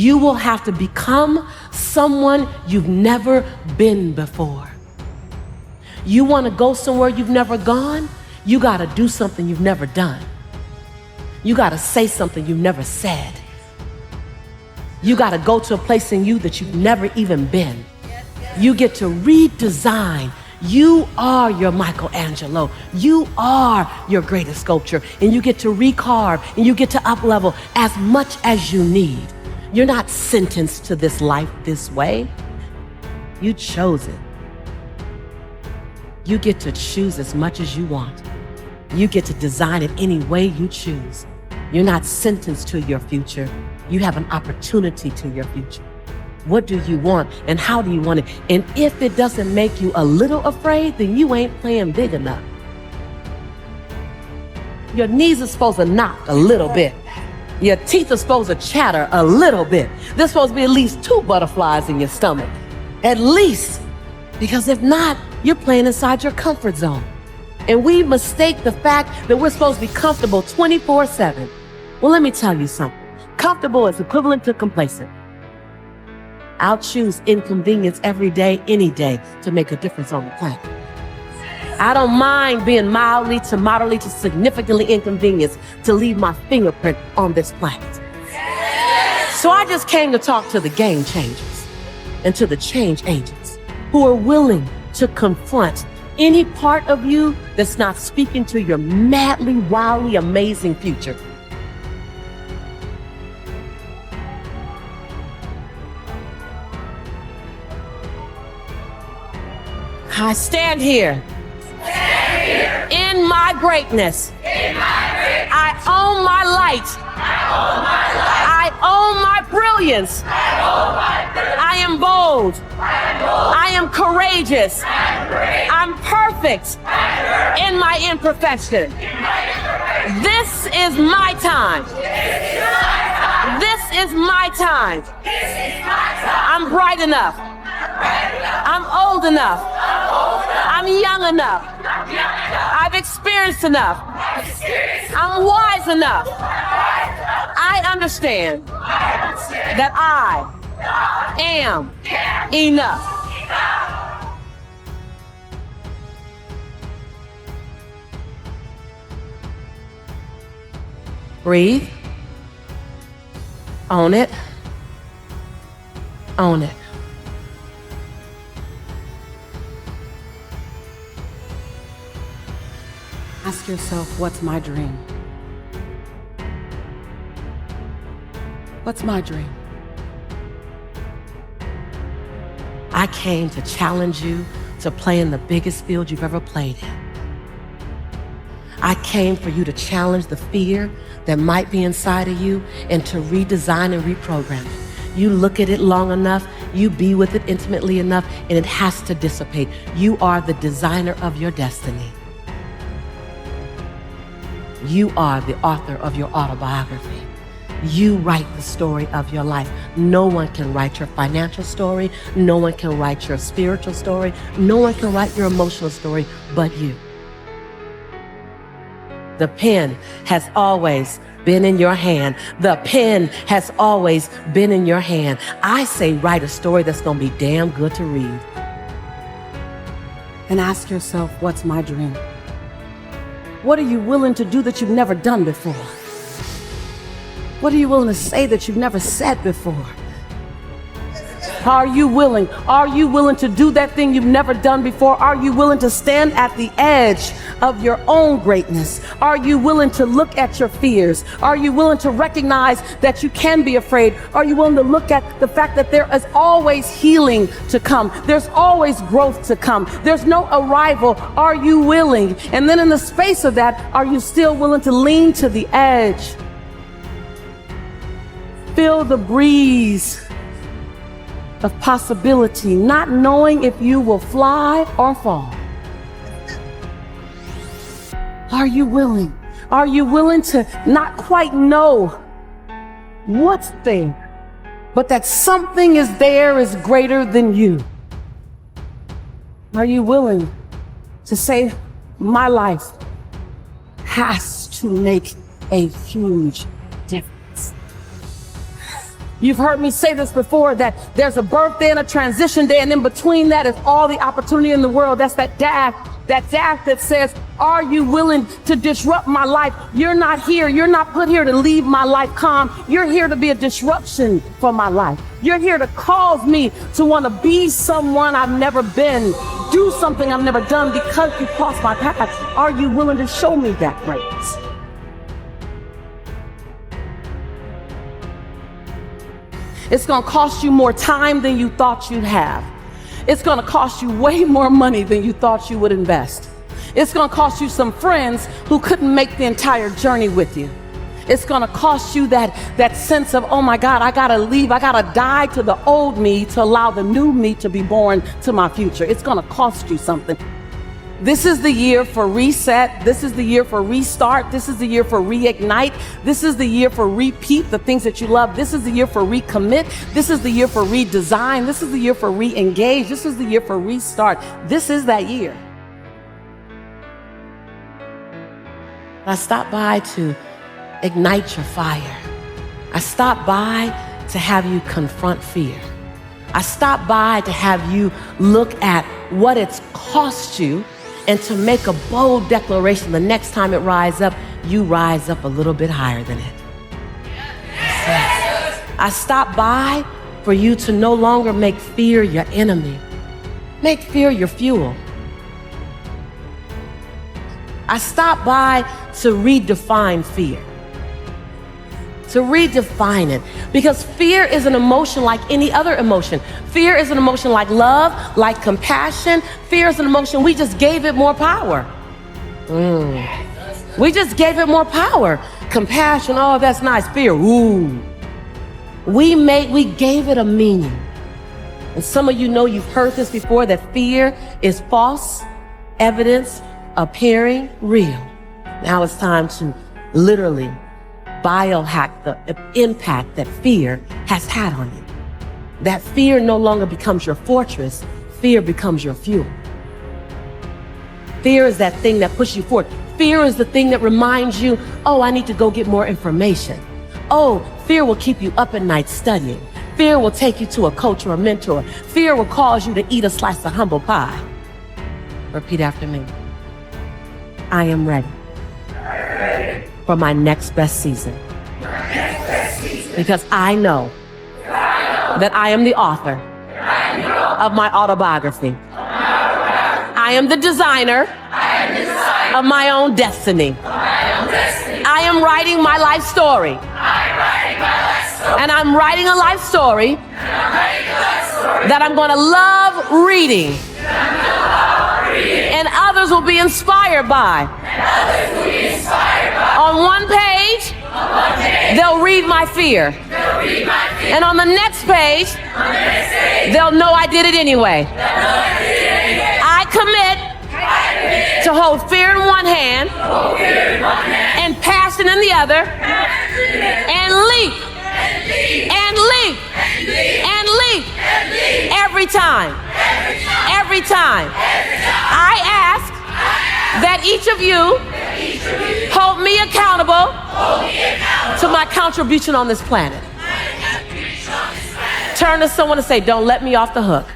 You will have to become someone you've never been before. You want to go somewhere you've never gone? You got to do something you've never done. You got to say something you've never said. You got to go to a place in you that you've never even been. You get to redesign. You are your Michelangelo. You are your greatest sculpture. And you get to recarve and you get to up-level as much as you need. You're not sentenced to this life this way. You chose it. You get to choose as much as you want. You get to design it any way you choose. You're not sentenced to your future. You have an opportunity to your future. What do you want and how do you want it? And if it doesn't make you a little afraid, then you ain't playing big enough. Your knees are supposed to knock a little bit. Your teeth are supposed to chatter a little bit. There's supposed to be at least 2 butterflies in your stomach. At least. Because if not, you're playing inside your comfort zone. And we mistake the fact that we're supposed to be comfortable 24/7. Well, let me tell you something. Comfortable is equivalent to complacent. I'll choose inconvenience every day, any day, to make a difference on the planet. I don't mind being mildly to moderately to significantly inconvenienced to leave my fingerprint on this planet. So I just came to talk to the game changers and to the change agents who are willing to confront any part of you that's not speaking to your madly, wildly amazing future. I stand here in my greatness. I own my light. I own my brilliance. I am bold. I am courageous. I'm perfect in my imperfection. This is my time. This is my time. I'm bright enough. I'm old enough. I'm young enough. I've experienced enough. I'm wise enough. I understand that I am enough. Breathe. Own it. Own it. Ask yourself, what's my dream? What's my dream? I came to challenge you to play in the biggest field you've ever played in. I came for you to challenge the fear that might be inside of you and to redesign and reprogram it. You look at it long enough, you be with it intimately enough, and it has to dissipate. You are the designer of your destiny. You are the author of your autobiography. You write the story of your life. No one can write your financial story. No one can write your spiritual story. No one can write your emotional story but you. The pen has always been in your hand. The pen has always been in your hand. I say write a story that's going to be damn good to read. And ask yourself, what's my dream? What are you willing to do that you've never done before? What are you willing to say that you've never said before? Are you willing? Are you willing to do that thing you've never done before? Are you willing to stand at the edge of your own greatness? Are you willing to look at your fears? Are you willing to recognize that you can be afraid? Are you willing to look at the fact that there is always healing to come? There's always growth to come. There's no arrival. Are you willing? And then in the space of that, are you still willing to lean to the edge? Feel the breeze of possibility, not knowing if you will fly or fall. Are you willing? Are you willing to not quite know what's there, but that something is there is greater than you? Are you willing to say, my life has to make a huge difference? You've heard me say this before, that there's a birthday and a transition day, and in between that is all the opportunity in the world. That's that dash that says, are you willing to disrupt my life? You're not here. You're not put here to leave my life calm. You're here to be a disruption for my life. You're here to cause me to want to be someone I've never been, do something I've never done because you crossed my path. Are you willing to show me that greatness? It's going to cost you more time than you thought you'd have. It's going to cost you way more money than you thought you would invest. It's going to cost you some friends who couldn't make the entire journey with you. It's going to cost you that sense of, oh my God, I got to leave. I got to die to the old me to allow the new me to be born to my future. It's going to cost you something. This is the year for reset. This is the year for restart. This is the year for reignite. This is the year for repeat the things that you love. This is the year for recommit. This is the year for redesign. This is the year for re-engage. This is the year for restart. This is that year. I stopped by to ignite your fire. I stopped by to have you confront fear. I stopped by to have you look at what it's cost you and to make a bold declaration. The next time it rises up, you rise up a little bit higher than it. I stopped by for you to no longer make fear your enemy. Make fear your fuel. I stopped by to redefine fear. To redefine it. Because fear is an emotion like any other emotion. Fear is an emotion like love, like compassion. Fear is an emotion, we just gave it more power. We just gave it more power. Compassion, oh, that's nice. Fear, ooh. We gave it a meaning. And some of you know, you've heard this before, that fear is false evidence appearing real. Now it's time to literally biohack the impact that fear has had on you. That fear no longer becomes your fortress, fear becomes your fuel. Fear is that thing that pushes you forward. Fear is the thing that reminds you, oh, I need to go get more information. Oh, fear will keep you up at night studying. Fear will take you to a coach or a mentor. Fear will cause you to eat a slice of humble pie. Repeat after me. I am ready for my next best season. Because I know that I am the author of my autobiography. I am the designer of my own destiny. I am writing my life story. And I'm writing a life story that I'm going to love reading. And others will be inspired by. On one page, they'll read my fear. And on the next page, they'll know I did it anyway. I commit to hold fear in one hand and passion in the other, and leap and leap and leap every time. Every time. I ask that each of you hold me accountable to my contribution on this planet. Turn to someone and say, don't let me off the hook.